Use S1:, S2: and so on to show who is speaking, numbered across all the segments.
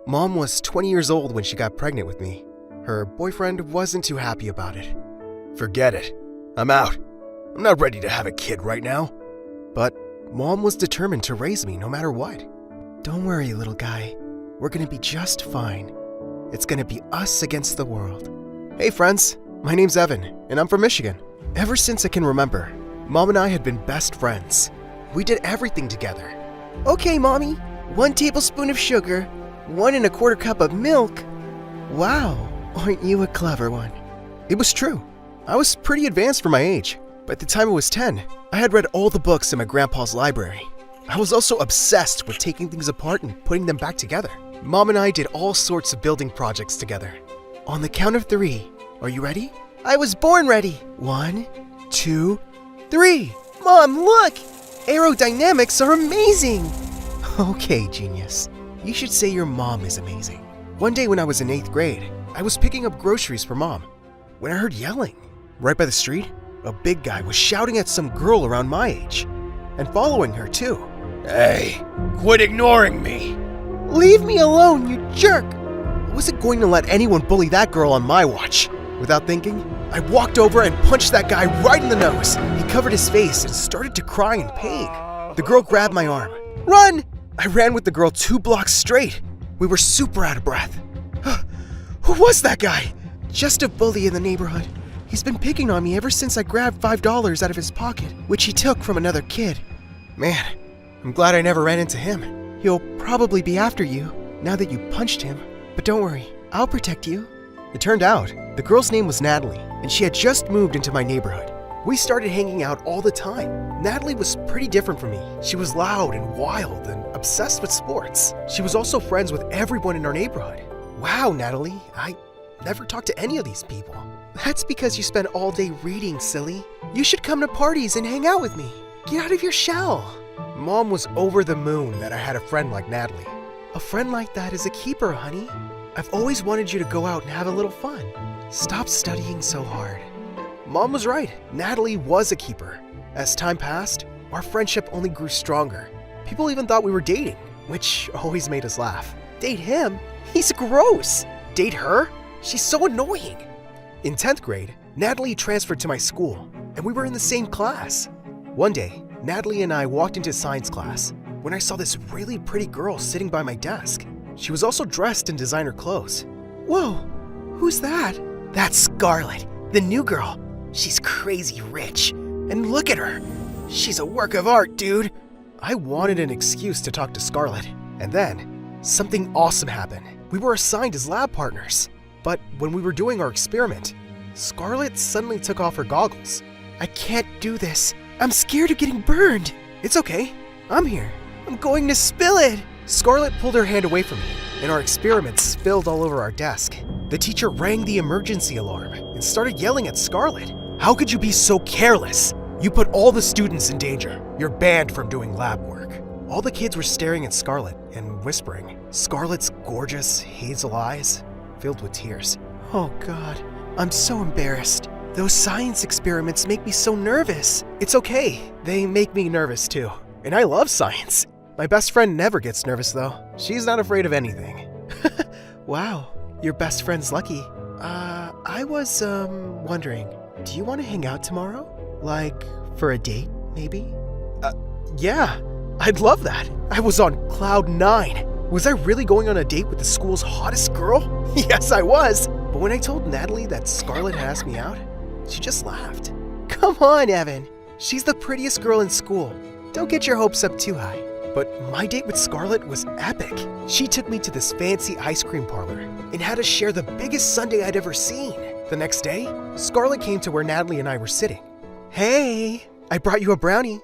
S1: Mom was 20 years old when she got pregnant with me. Her boyfriend wasn't too happy about it.
S2: Forget it. I'm out. I'm not ready to have a kid right now.
S1: But Mom was determined to raise me no matter what. Don't worry, little guy. We're gonna be just fine. It's gonna be us against the world. Hey friends, my name's Evan, and I'm from Michigan. Ever since I can remember, Mom and I had been best friends. We did everything together. Okay, Mommy, 1 tablespoon of sugar, 1 1/4 cup of milk. Wow, aren't you a clever one? It was true. I was pretty advanced for my age. By the time I was 10, I had read all the books in my grandpa's library. I was also obsessed with taking things apart and putting them back together. Mom and I did all sorts of building projects together. On the count of 3, are you ready? I was born ready. 1, 2, 3. Mom, look! Aerodynamics are amazing! Okay, genius. You should say your mom is amazing. One day when I was in 8th grade, I was picking up groceries for Mom when I heard yelling. Right by the street, a big guy was shouting at some girl around my age, and following her too.
S2: Hey, quit ignoring me.
S1: Leave me alone, you jerk! I wasn't going to let anyone bully that girl on my watch. Without thinking, I walked over and punched that guy right in the nose. He covered his face and started to cry in pain. The girl grabbed my arm. Run! I ran with the girl 2 blocks straight. We were super out of breath. Who was that guy? Just a bully in the neighborhood. He's been picking on me ever since I grabbed $5 out of his pocket, which he took from another kid. Man, I'm glad I never ran into him. He'll probably be after you now that you punched him. But don't worry, I'll protect you. It turned out, the girl's name was Natalie, and she had just moved into my neighborhood. We started hanging out all the time. Natalie was pretty different from me. She was loud and wild and obsessed with sports. She was also friends with everyone in our neighborhood. Wow, Natalie, I never talked to any of these people. That's because you spend all day reading, silly. You should come to parties and hang out with me. Get out of your shell. Mom was over the moon that I had a friend like Natalie. A friend like that is a keeper, honey. I've always wanted you to go out and have a little fun. Stop studying so hard. Mom was right. Natalie was a keeper. As time passed, our friendship only grew stronger. People even thought we were dating, which always made us laugh. Date him? He's gross. Date her? She's so annoying. In 10th grade, Natalie transferred to my school, and we were in the same class. One day, Natalie and I walked into science class when I saw this really pretty girl sitting by my desk. She was also dressed in designer clothes. Whoa, who's that? That's Scarlett, the new girl. She's crazy rich. And look at her. She's a work of art, dude. I wanted an excuse to talk to Scarlett. And then, something awesome happened. We were assigned as lab partners. But when we were doing our experiment, Scarlett suddenly took off her goggles. I can't do this. I'm scared of getting burned. It's okay. I'm here. I'm going to spill it. Scarlett pulled her hand away from me, and our experiment spilled all over our desk. The teacher rang the emergency alarm and started yelling at Scarlett. How could you be so careless? You put all the students in danger. You're banned from doing lab work. All the kids were staring at Scarlett and whispering. Scarlett's gorgeous hazel eyes filled with tears. Oh God, I'm so embarrassed. Those science experiments make me so nervous. It's okay. They make me nervous too. And I love science. My best friend never gets nervous though. She's not afraid of anything. Wow, your best friend's lucky. I was, wondering, do you want to hang out tomorrow? Like, for a date, maybe? Yeah, I'd love that. I was on cloud 9. Was I really going on a date with the school's hottest girl? Yes, I was. But when I told Natalie that Scarlett had asked me out, she just laughed. Come on, Evan. She's the prettiest girl in school. Don't get your hopes up too high. But my date with Scarlett was epic. She took me to this fancy ice cream parlor and had us share the biggest sundae I'd ever seen. The next day, Scarlett came to where Natalie and I were sitting. Hey, I brought you a brownie.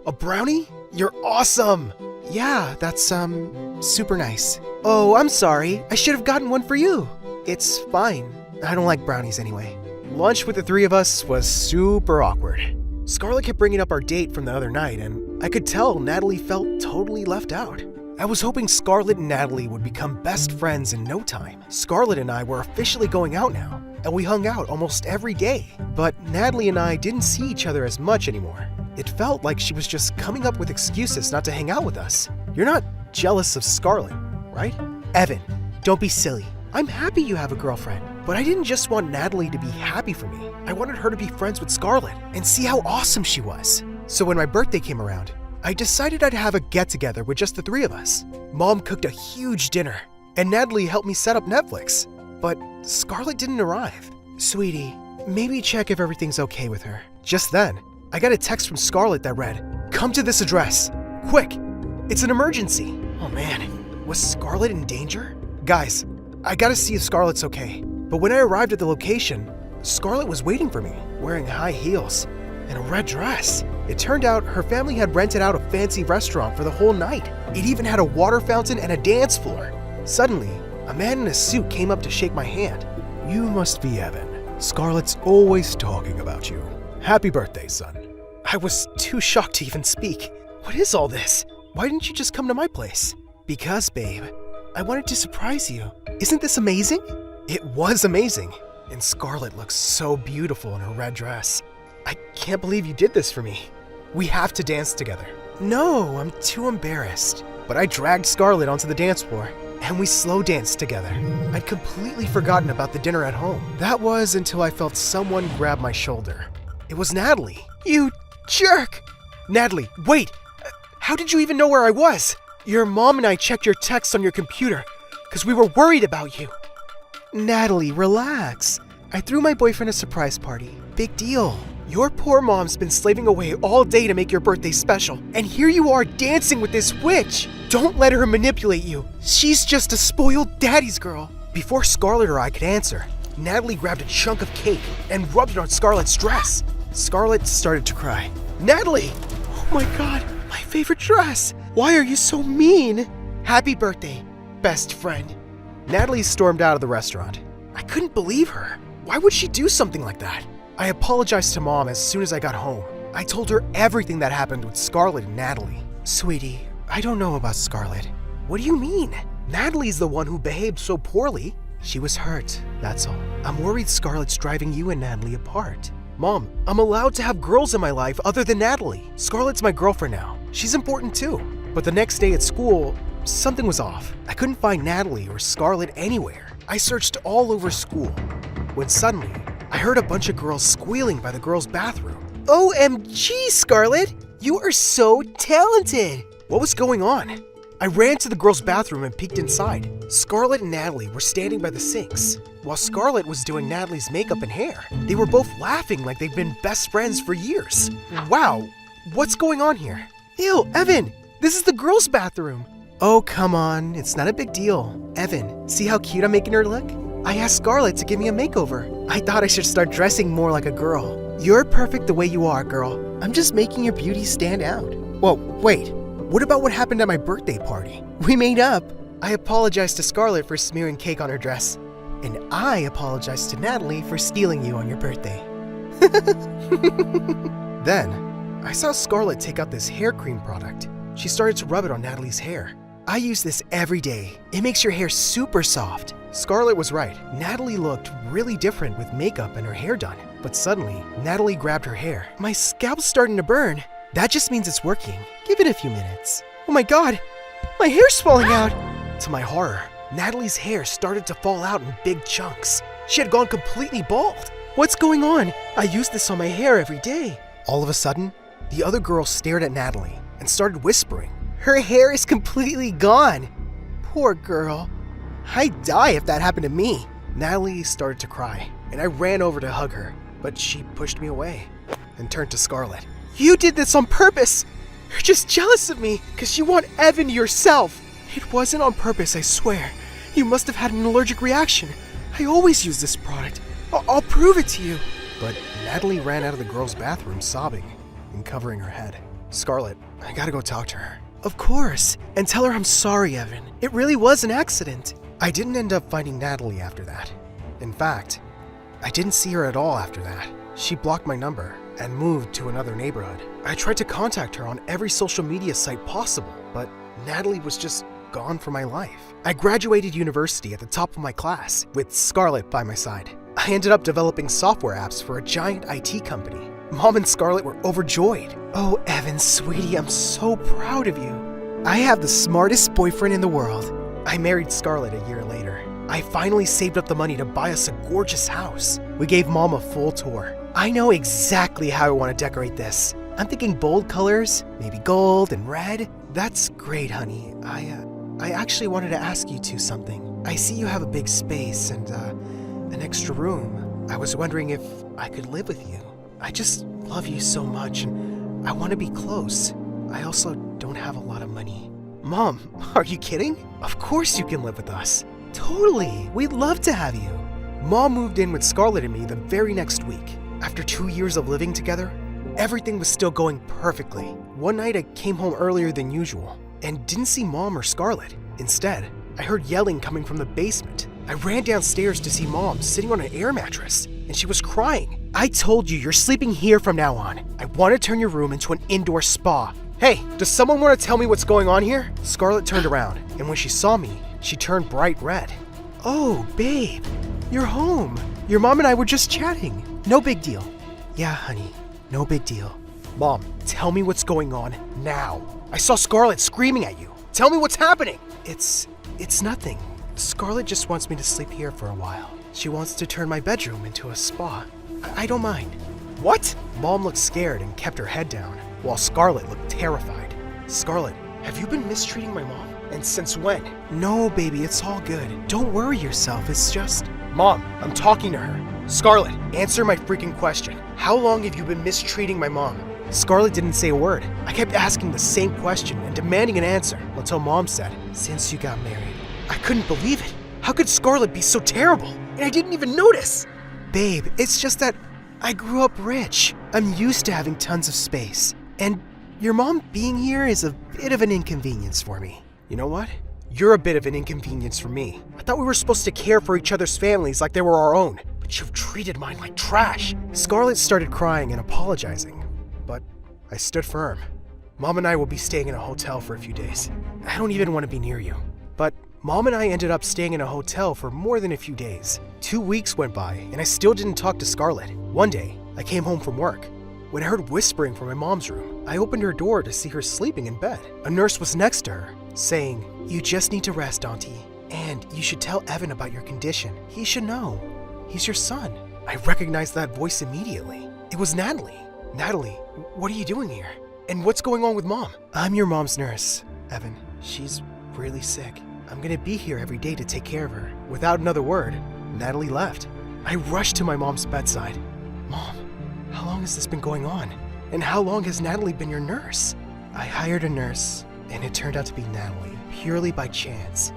S1: A brownie? You're awesome. Yeah, that's, super nice. Oh, I'm sorry. I should have gotten one for you. It's fine. I don't like brownies anyway. Lunch with the 3 of us was super awkward. Scarlett kept bringing up our date from the other night, and I could tell Natalie felt totally left out. I was hoping Scarlett and Natalie would become best friends in no time. Scarlett and I were officially going out now, and we hung out almost every day. But Natalie and I didn't see each other as much anymore. It felt like she was just coming up with excuses not to hang out with us. You're not jealous of Scarlett, right? Evan, don't be silly. I'm happy you have a girlfriend, but I didn't just want Natalie to be happy for me. I wanted her to be friends with Scarlett and see how awesome she was. So when my birthday came around, I decided I'd have a get-together with just the three of us. Mom cooked a huge dinner, and Natalie helped me set up Netflix. But Scarlett didn't arrive. Sweetie, maybe check if everything's okay with her. Just then, I got a text from Scarlett that read, "Come to this address. Quick! It's an emergency." Oh man, was Scarlett in danger? Guys, I gotta see if Scarlett's okay. But when I arrived at the location, Scarlett was waiting for me, wearing high heels and a red dress. It turned out her family had rented out a fancy restaurant for the whole night. It even had a water fountain and a dance floor. Suddenly, a man in a suit came up to shake my hand.
S2: You must be Evan. Scarlett's always talking about you. Happy birthday, son.
S1: I was too shocked to even speak. What is all this? Why didn't you just come to my place? Because, babe, I wanted to surprise you. Isn't this amazing? It was amazing. And Scarlett looks so beautiful in her red dress. I can't believe you did this for me. We have to dance together. No, I'm too embarrassed. But I dragged Scarlett onto the dance floor, and we slow danced together. I'd completely forgotten about the dinner at home. That was until I felt someone grab my shoulder. It was Natalie. You jerk! Natalie, wait! How did you even know where I was? Your mom and I checked your texts on your computer, because we were worried about you. Natalie, relax. I threw my boyfriend a surprise party. Big deal. Your poor mom's been slaving away all day to make your birthday special, and here you are dancing with this witch. Don't let her manipulate you. She's just a spoiled daddy's girl. Before Scarlett or I could answer, Natalie grabbed a chunk of cake and rubbed it on Scarlett's dress. Scarlett started to cry. Natalie! Oh my god, my favorite dress! Why are you so mean? Happy birthday, best friend. Natalie stormed out of the restaurant. I couldn't believe her. Why would she do something like that? I apologized to Mom as soon as I got home. I told her everything that happened with Scarlett and Natalie. Sweetie, I don't know about Scarlett. What do you mean? Natalie's the one who behaved so poorly. She was hurt, that's all. I'm worried Scarlett's driving you and Natalie apart. Mom, I'm allowed to have girls in my life other than Natalie. Scarlett's my girlfriend now. She's important too. But the next day at school, something was off. I couldn't find Natalie or Scarlett anywhere. I searched all over school, when suddenly, I heard a bunch of girls squealing by the girls' bathroom. OMG, Scarlett! You are so talented! What was going on? I ran to the girls' bathroom and peeked inside. Scarlett and Natalie were standing by the sinks, while Scarlett was doing Natalie's makeup and hair. They were both laughing like they'd been best friends for years. Wow, what's going on here? Ew, Evan, this is the girls' bathroom. Oh, come on, it's not a big deal. Evan, see how cute I'm making her look? I asked Scarlett to give me a makeover. I thought I should start dressing more like a girl. You're perfect the way you are, girl. I'm just making your beauty stand out. Whoa, wait. What about what happened at my birthday party? We made up. I apologized to Scarlett for smearing cake on her dress. And I apologized to Natalie for stealing you on your birthday. Then, I saw Scarlett take out this hair cream product. She started to rub it on Natalie's hair. I use this every day. It makes your hair super soft. Scarlett was right. Natalie looked really different with makeup and her hair done. But suddenly, Natalie grabbed her hair. My scalp's starting to burn. That just means it's working. Give it a few minutes. Oh my god, my hair's falling out. To my horror, Natalie's hair started to fall out in big chunks. She had gone completely bald. What's going on? I use this on my hair every day. All of a sudden, the other girl stared at Natalie and started whispering. Her hair is completely gone. Poor girl. I'd die if that happened to me. Natalie started to cry, and I ran over to hug her, but she pushed me away and turned to Scarlett. You did this on purpose! You're just jealous of me, because you want Evan yourself! It wasn't on purpose, I swear. You must have had an allergic reaction. I always use this product. I'll prove it to you. But Natalie ran out of the girls' bathroom sobbing and covering her head. Scarlett, I gotta go talk to her. Of course, and tell her I'm sorry, Evan. It really was an accident. I didn't end up finding Natalie after that. In fact, I didn't see her at all after that. She blocked my number and moved to another neighborhood. I tried to contact her on every social media site possible, but Natalie was just gone from my life. I graduated university at the top of my class, with Scarlett by my side. I ended up developing software apps for a giant IT company. Mom and Scarlett were overjoyed. Oh, Evan, sweetie, I'm so proud of you. I have the smartest boyfriend in the world. I married Scarlett a year later. I finally saved up the money to buy us a gorgeous house. We gave Mom a full tour. I know exactly how I want to decorate this. I'm thinking bold colors, maybe gold and red. That's great, honey. I actually wanted to ask you two something. I see you have a big space and an extra room. I was wondering if I could live with you. I just love you so much and I want to be close. I also don't have a lot of money. Mom, are you kidding? Of course you can live with us. Totally, we'd love to have you. Mom moved in with Scarlett and me the very next week. After 2 years of living together, everything was still going perfectly. One night I came home earlier than usual and didn't see Mom or Scarlett. Instead, I heard yelling coming from the basement. I ran downstairs to see Mom sitting on an air mattress, and she was crying. I told you, you're sleeping here from now on. I want to turn your room into an indoor spa. Hey, does someone want to tell me what's going on here? Scarlett turned around, and when she saw me, she turned bright red. Oh, babe, you're home. Your mom and I were just chatting. No big deal. Yeah, honey, no big deal. Mom, tell me what's going on now. I saw Scarlett screaming at you. Tell me what's happening. It's nothing. Scarlett just wants me to sleep here for a while. She wants to turn my bedroom into a spa. I don't mind. What? Mom looked scared and kept her head down, while Scarlett looked terrified. Scarlett, have you been mistreating my mom? And since when? No, baby, it's all good. Don't worry yourself, it's just... Mom, I'm talking to her. Scarlett, answer my freaking question. How long have you been mistreating my mom? Scarlett didn't say a word. I kept asking the same question and demanding an answer until Mom said, since you got married. I couldn't believe it. How could Scarlett be so terrible? And I didn't even notice. Babe, it's just that I grew up rich. I'm used to having tons of space. And your mom being here is a bit of an inconvenience for me. You know what? You're a bit of an inconvenience for me. I thought we were supposed to care for each other's families like they were our own. But you've treated mine like trash. Scarlett started crying and apologizing. But I stood firm. Mom and I will be staying in a hotel for a few days. I don't even want to be near you. But Mom and I ended up staying in a hotel for more than a few days. 2 weeks went by and I still didn't talk to Scarlett. One day, I came home from work. When I heard whispering from my mom's room, I opened her door to see her sleeping in bed. A nurse was next to her, saying, "You just need to rest, Auntie. And you should tell Evan about your condition. He should know. He's your son." I recognized that voice immediately. It was Natalie. Natalie, what are you doing here? And what's going on with Mom? I'm your mom's nurse, Evan. She's really sick. I'm gonna be here every day to take care of her. Without another word, Natalie left. I rushed to my mom's bedside. Mom, how long has this been going on? And how long has Natalie been your nurse? I hired a nurse, and it turned out to be Natalie, purely by chance.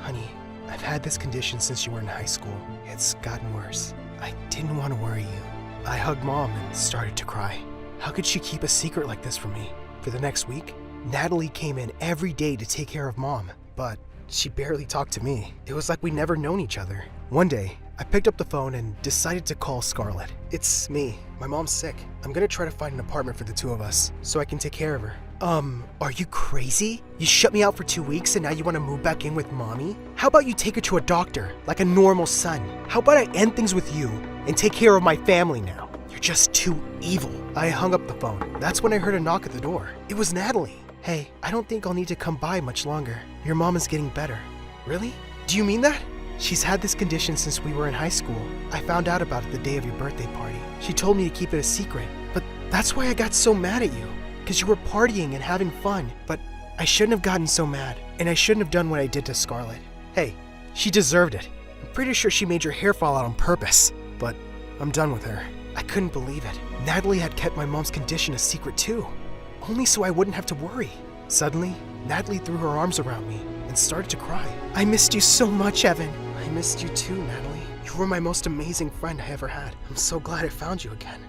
S1: Honey, I've had this condition since you were in high school. It's gotten worse. I didn't want to worry you. I hugged Mom and started to cry. How could she keep a secret like this from me? For the next week, Natalie came in every day to take care of Mom, but she barely talked to me. It was like we'd never known each other. One day, I picked up the phone and decided to call Scarlett. It's me. My mom's sick. I'm gonna try to find an apartment for the two of us so I can take care of her. Are you crazy? You shut me out for 2 weeks and now you want to move back in with Mommy? How about you take her to a doctor, like a normal son? How about I end things with you and take care of my family now? You're just too evil. I hung up the phone. That's when I heard a knock at the door. It was Natalie. Hey, I don't think I'll need to come by much longer. Your mom is getting better. Really? Do you mean that? She's had this condition since we were in high school. I found out about it the day of your birthday party. She told me to keep it a secret, but that's why I got so mad at you. Because you were partying and having fun, but I shouldn't have gotten so mad, and I shouldn't have done what I did to Scarlett. Hey, she deserved it. I'm pretty sure she made your hair fall out on purpose, but I'm done with her. I couldn't believe it. Natalie had kept my mom's condition a secret too, only so I wouldn't have to worry. Suddenly, Natalie threw her arms around me and started to cry. I missed you so much, Evan. I missed you too, Natalie. You were my most amazing friend I ever had. I'm so glad I found you again.